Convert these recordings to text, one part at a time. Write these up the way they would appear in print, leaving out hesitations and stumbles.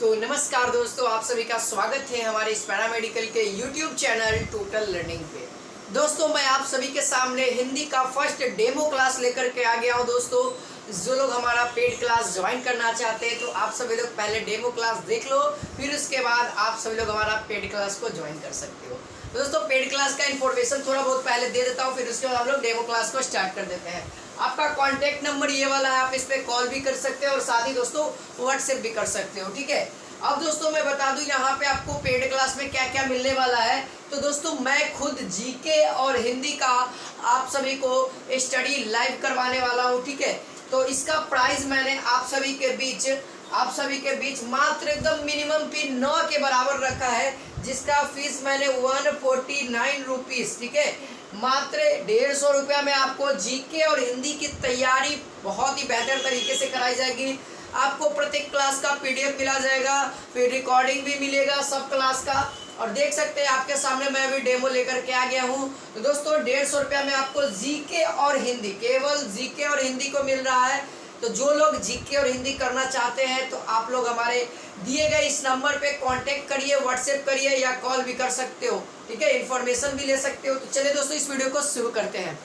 तो नमस्कार दोस्तों, आप सभी का स्वागत है हमारे इस पैरामेडिकल के YouTube चैनल टोटल लर्निंग पे। दोस्तों, मैं आप सभी के सामने हिंदी का फर्स्ट डेमो क्लास लेकर के आ गया हूँ। दोस्तों, जो लोग हमारा पेड क्लास ज्वाइन करना चाहते हैं तो आप सभी लोग पहले डेमो क्लास देख लो, फिर उसके बाद आप सभी लोग हमारा पेड क्लास को ज्वाइन कर सकते हो। तो दोस्तों, पेड क्लास का इन्फॉर्मेशन थोड़ा बहुत पहले दे देता हूँ, फिर उसके बाद हम लोग डेमो क्लास को स्टार्ट कर देते हैं। आपका कॉन्टैक्ट नंबर ये वाला है, आप इस पर कॉल भी कर सकते हो और साथ ही दोस्तों व्हाट्सएप भी कर सकते हो। ठीक है, अब दोस्तों मैं बता दूं यहाँ पे आपको पेड क्लास में क्या क्या मिलने वाला है। तो दोस्तों, मैं खुद जीके और हिंदी का आप सभी को स्टडी लाइव करवाने वाला हूँ। ठीक है, तो इसका प्राइस मैंने आप सभी के बीच मात्र एकदम मिनिमम फी 9 के बराबर रखा है, जिसका फीस मैंने 149 रुपीज़। ठीक है, मात्र 150 रुपया में आपको जीके और हिंदी की तैयारी बहुत ही बेहतर तरीके से कराई जाएगी। आपको प्रत्येक क्लास का पीडीएफ मिला जाएगा, फिर रिकॉर्डिंग भी मिलेगा सब क्लास का। और देख सकते हैं आपके सामने मैं भी डेमो लेकर के आ गया हूँ। तो दोस्तों, 150 रुपया में आपको जीके और हिंदी, केवल जीके और हिंदी को मिल रहा है। तो जो लोग जीके और हिंदी करना चाहते हैं तो आप लोग हमारे दिए गए इस नंबर पे कांटेक्ट करिए, व्हाट्सएप करिए या कॉल भी कर सकते हो। ठीक है, इन्फॉर्मेशन भी ले सकते हो। तो चलिए दोस्तों, इस वीडियो को शुरू करते हैं।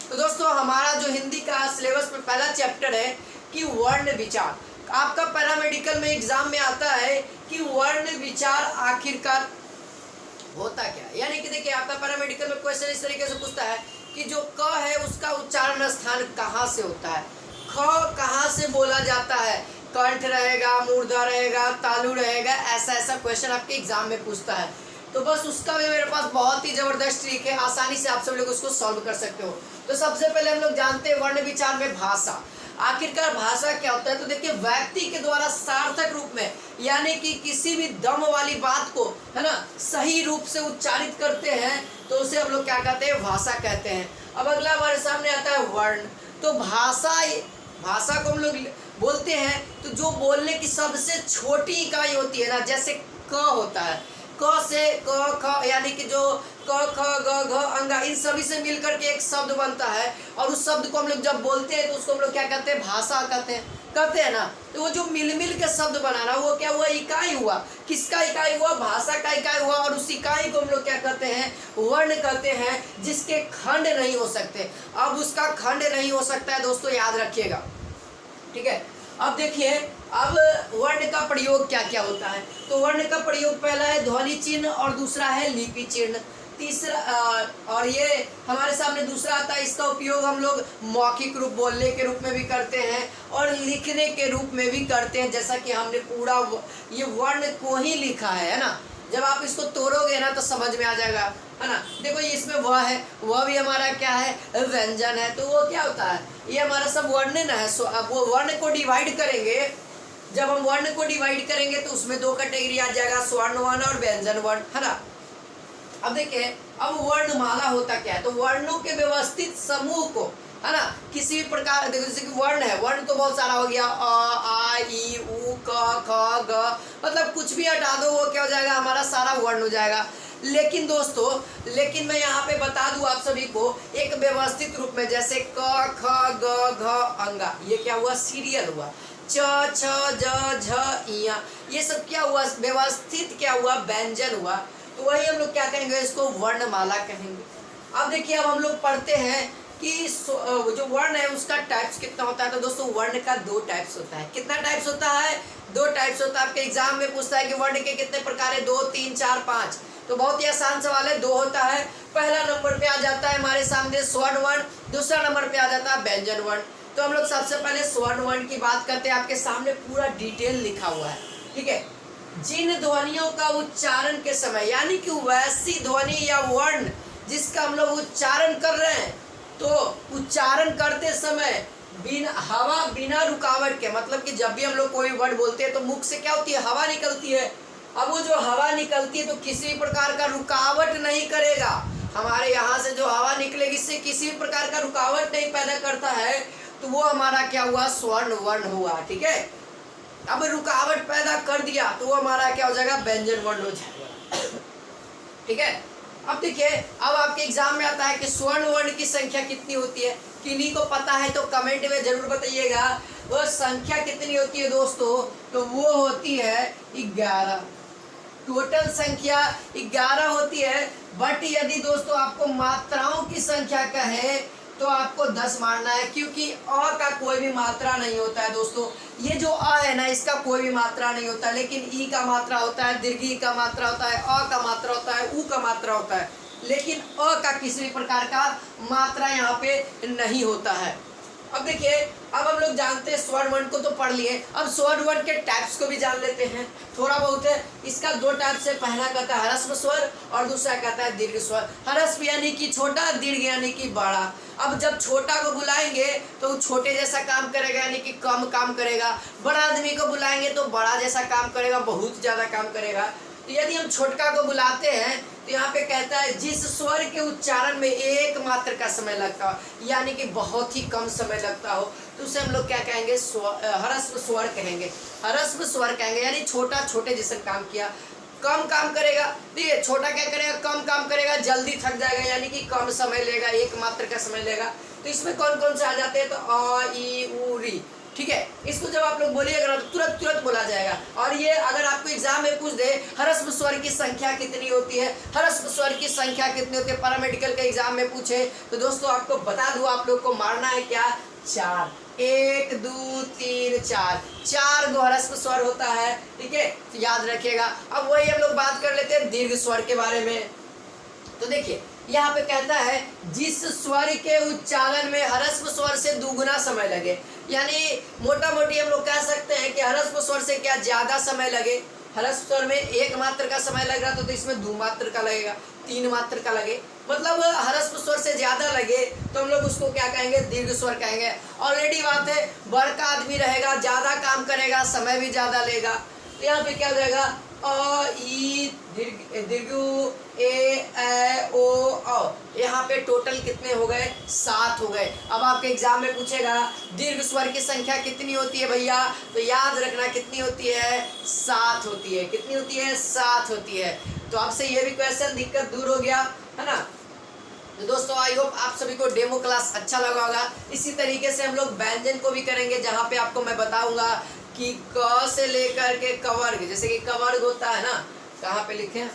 तो दोस्तों, हमारा जो हिंदी का सिलेबस में पहला चैप्टर है कि वर्ण विचार। आपका पैरामेडिकल में एग्जाम में आता है कि वर्ण विचार आखिरकार होता क्या, यानी कि देखिए आपका पैरामेडिकल में क्वेश्चन इस तरीके से पूछता है कि जो क है उसका उच्चारण स्थान कहाँ से होता है, ख कहाँ से बोला जाता है, कंठ रहेगा, मूर्धा रहेगा, तालु रहेगा, ऐसा क्वेश्चन आपके एग्जाम में पूछता है। तो बस उसका भी मेरे पास बहुत ही जबरदस्त ट्रिक है, आसानी से आप सब लोग उसको सॉल्व कर सकते हो। तो सबसे पहले हम लोग जानते हैं वर्ण विचार में भाषा। आखिरकार भाषा क्या होता है? तो देखिए, व्यक्ति के द्वारा सार्थक रूप में, यानी कि किसी भी दम वाली बात को, है ना, सही रूप से उच्चारित करते हैं तो उसे हम लोग क्या कहते हैं? भाषा कहते हैं। अब अगला हमारे सामने आता है वर्ण। तो भाषा को हम लोग बोलते हैं तो जो बोलने की सबसे छोटी इकाई होती है ना, जैसे क होता है, क से क ख, यानी कि जो क ख ग घ अंगा, इन सभी से मिलकर के एक शब्द बनता है। और उस शब्द को हम लोग जब बोलते हैं तो उसको हम लोग क्या कहते हैं? भाषा कहते हैं ना। तो वो जो मिल के शब्द बनाना, वो क्या हुआ? इकाई हुआ। किसका इकाई हुआ? भाषा का इकाई हुआ। और उस इकाई को हम लोग क्या कहते हैं? वर्ण कहते हैं, जिसके खंड नहीं हो सकते। अब उसका खंड नहीं हो सकता है दोस्तों, याद रखिएगा। ठीक है, अब देखिए, अब वर्ण का प्रयोग क्या क्या होता है। तो वर्ण का प्रयोग पहला है ध्वनि चिन्ह और दूसरा है लिपि चिन्ह, तीसरा और ये हमारे सामने दूसरा आता है। इसका उपयोग हम लोग मौखिक रूप, बोलने के रूप में भी करते हैं और लिखने के रूप में भी करते हैं। जैसा कि हमने पूरा ये वर्ण को ही लिखा है ना। जब आप इसको तोड़ोगे ना तो समझ में आ जाएगा, है ना। देखो, ये इसमें वह है, वह भी हमारा क्या है? व्यंजन है। तो वो क्या होता है? ये हमारा सब वर्ण ना है। सो अब वो वर्ण को डिवाइड करेंगे, जब हम वर्ण को डिवाइड करेंगे तो उसमें दो कैटेगरी आ जाएगा, स्वर्ण वर्ण और व्यंजन वर्ण, है ना। अब देखिए, अब वर्णमाला होता क्या है? तो वर्णों के व्यवस्थित समूह को, है ना, किसी भी प्रकार, देखो जैसे कि वर्ण है, वर्ण तो बहुत सारा हो गया, अ आ ई उ क ख ग, मतलब कुछ भी हटा दो वो क्या हो जाएगा? हमारा सारा वर्ण हो जाएगा। लेकिन दोस्तों, मैं यहाँ पे बता दूं आप सभी को, एक व्यवस्थित रूप में, जैसे क ख ग घ अंगा, ये क्या हुआ? सीरियल हुआ। च छ ज झ इया, ये सब क्या हुआ? व्यवस्थित क्या हुआ? व्यंजन हुआ। तो वही हम लोग क्या कहेंगे? इसको वर्णमाला कहेंगे। अब देखिए, अब हम लोग पढ़ते हैं कि जो वर्ण है उसका टाइप्स कितना होता है। तो दोस्तों, वर्ण का 2 टाइप्स होता है। कितना टाइप्स होता है? 2 टाइप्स होता है। आपके एग्जाम में पूछता है कि वर्ण के कितने प्रकार है? 2 3 4 5। तो बहुत ही आसान सवाल है, 2 होता है। पहला नंबर पे आ जाता है हमारे सामने स्वर्ण वर्ण, दूसरा नंबर पे आ जाता है व्यंजन वर्ण। तो हम लोग सबसे पहले स्वर्ण वर्ण की बात करते हैं। आपके सामने पूरा डिटेल लिखा हुआ है। ठीक है, जिन ध्वनियों का उच्चारण के समय, यानी कि वैसी ध्वनि या वर्ण जिसका हम लोग उच्चारण कर रहे हैं, तो उच्चारण करते समय बिना रुकावट के, मतलब कि जब भी हम लोग कोई वर्ड बोलते हैं तो मुख से क्या होती है? हवा निकलती है। अब वो जो हवा निकलती है तो किसी भी प्रकार का रुकावट नहीं करेगा। हमारे यहाँ से जो हवा निकलेगी इससे किसी भी प्रकार का रुकावट नहीं पैदा करता है, तो वो हमारा क्या हुआ? स्वर्ण वर्ण हुआ। ठीक है, अब रुकावट पैदा कर दिया तो वो हमारा क्या हो जाएगा? व्यंजन वर्ण हो जाएगा। ठीक है, अब देखिए, अब आपके एग्जाम में आता है कि स्वर्ण वर्ण की संख्या कितनी होती है। किन्हीं को पता है तो कमेंट में जरूर बताइएगा। वो संख्या कितनी होती है दोस्तों, तो वो होती है 11। टोटल संख्या 11 होती है। बट यदि दोस्तों आपको मात्राओं की संख्या कहे तो आपको 10 मानना है, क्योंकि अ का कोई भी मात्रा नहीं होता है दोस्तों। ये जो अ है ना, इसका कोई भी मात्रा नहीं होता, लेकिन ई का मात्रा होता है, दीर्घ ई का मात्रा होता है, अ का मात्रा होता है, उ का मात्रा होता है, लेकिन अ का किसी भी प्रकार का मात्रा यहाँ पे नहीं होता है। अब देखिए, अब हम लोग जानते हैं स्वर वर्ण को तो पढ़ लिए, अब स्वर वर्ण के टाइप्स को भी जान लेते हैं थोड़ा बहुत है। इसका दो टाइप से, पहला कहता है ह्रस्व स्वर और दूसरा कहता है दीर्घ स्वर। ह्रस्व यानी कि छोटा, दीर्घ यानी कि बड़ा। अब जब छोटा को बुलाएंगे तो छोटे जैसा काम करेगा, यानी कि कम काम करेगा। बड़ा आदमी को बुलाएंगे तो बड़ा जैसा काम करेगा, बहुत ज्यादा काम करेगा। तो यदि हम छोटका को बुलाते हैं तो यहाँ पे कहता है जिस स्वर के उच्चारण में एक मात्र का समय लगता हो, यानी कि बहुत ही कम समय लगता हो, तो उसे हम लोग क्या कहेंगे, ह्रस्व स्वर कहेंगे। ह्रस्व स्वर कहेंगे यानी छोटा छोटे जैसा काम किया, कम काम करेगा। देखिए छोटा क्या करेगा, कम काम करेगा, जल्दी थक जाएगा, यानी कि कम समय लेगा, एक मात्र का समय लेगा। तो इसमें कौन कौन से आ जाते हैं, तो अ ई उ री, ठीक है। इसको जब आप लोग बोलिएगा तो तुरंत तुरंत बोला जाएगा। और ये अगर आपको एग्जाम में पूछ दे ह्रस्व स्वर की संख्या कितनी होती है, ह्रस्व स्वर की संख्या कितनी होती है, पैरामेडिकल के एग्जाम में पूछे तो दोस्तों आपको बता दूं, आप लोग को मारना है क्या, 4। 1 2 3 4, 4 गो ह्रस्व स्वर होता है, ठीक है, तो याद रखिएगा। अब वही हम लोग बात कर लेते हैं दीर्घ स्वर के बारे में। तो देखिए यहाँ पे कहता है जिस स्वर के उच्चारण में ह्रस्व स्वर से दुगुना समय लगे, यानी मोटा मोटी हम लोग कह सकते हैं कि ह्रस्व स्वर से क्या ज्यादा समय लगे। ह्रस्व स्वर में एक मात्र का समय लग रहा तो इसमें 2 मात्र का लगेगा, 3 मात्र का लगे, मतलब ह्रस्व स्वर से ज्यादा लगे तो हम लोग उसको क्या कहेंगे, दीर्घ स्वर कहेंगे। ऑलरेडी बात है, बड़का आदमी रहेगा, ज्यादा काम करेगा, समय भी ज्यादा लेगा। तो यहाँ पे क्या हो जाएगा, अ ई दीर्घ ए ओ औ। यहाँ पे टोटल कितने हो गए, 7 हो गए। अब आपके एग्जाम में पूछेगा दीर्घ स्वर की संख्या कितनी होती है भैया, तो याद रखना कितनी होती है, 7 होती है। कितनी होती है, 7 होती है। तो आपसे ये भी क्वेश्चन दिक्कत दूर हो गया है ना। तो दोस्तों आई होप आप सभी को डेमो क्लास अच्छा लगा होगा। इसी तरीके से हम लोग व्यंजन को भी करेंगे, जहाँ पे आपको मैं बताऊंगा कि क से लेकर के कवर्ग, जैसे कि कवर्ग होता है ना, कहाँ पे लिखे,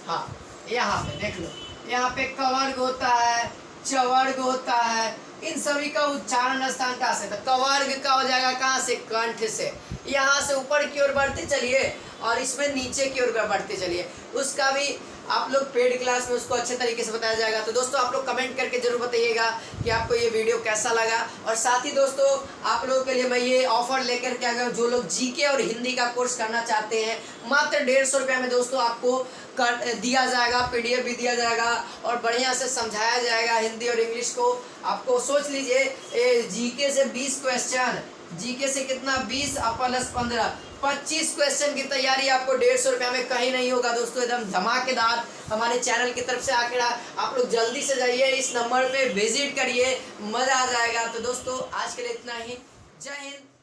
हाँ यहाँ पे देख लो, यहाँ पे कवर्ग होता है, चवर्ग होता है, इन सभी का उच्चारण स्थान कहाँ से, तो कवर्ग का हो जाएगा कहाँ से, कंठ से। यहाँ से ऊपर की ओर बढ़ते चलिए और इसमें नीचे की ओर बढ़ते चलिए, उसका भी आप लोग पेड क्लास में उसको अच्छे तरीके से बताया जाएगा। तो दोस्तों आप लोग कमेंट करके जरूर बताइएगा कि आपको ये वीडियो कैसा लगा। और साथ ही दोस्तों आप लोगों के लिए मैं ये ऑफर लेकर के आ गया हूँ, जो लोग जीके और हिंदी का कोर्स करना चाहते हैं, मात्र 150 रुपये में दोस्तों आपको कर दिया जाएगा, PDF भी दिया जाएगा और बढ़िया से समझाया जाएगा हिंदी और इंग्लिश को। आपको सोच लीजिए जीके से 20 क्वेश्चन, जीके से कितना, 20 प्लस 15, 25 क्वेश्चन की तैयारी आपको 150 रुपये में कहीं नहीं होगा दोस्तों, एकदम धमाकेदार हमारे चैनल की तरफ से आकर आप लोग जल्दी से जाइए, इस नंबर पे विजिट करिए, मज़ा आ जाएगा। तो दोस्तों आज के लिए इतना ही, जय हिंद।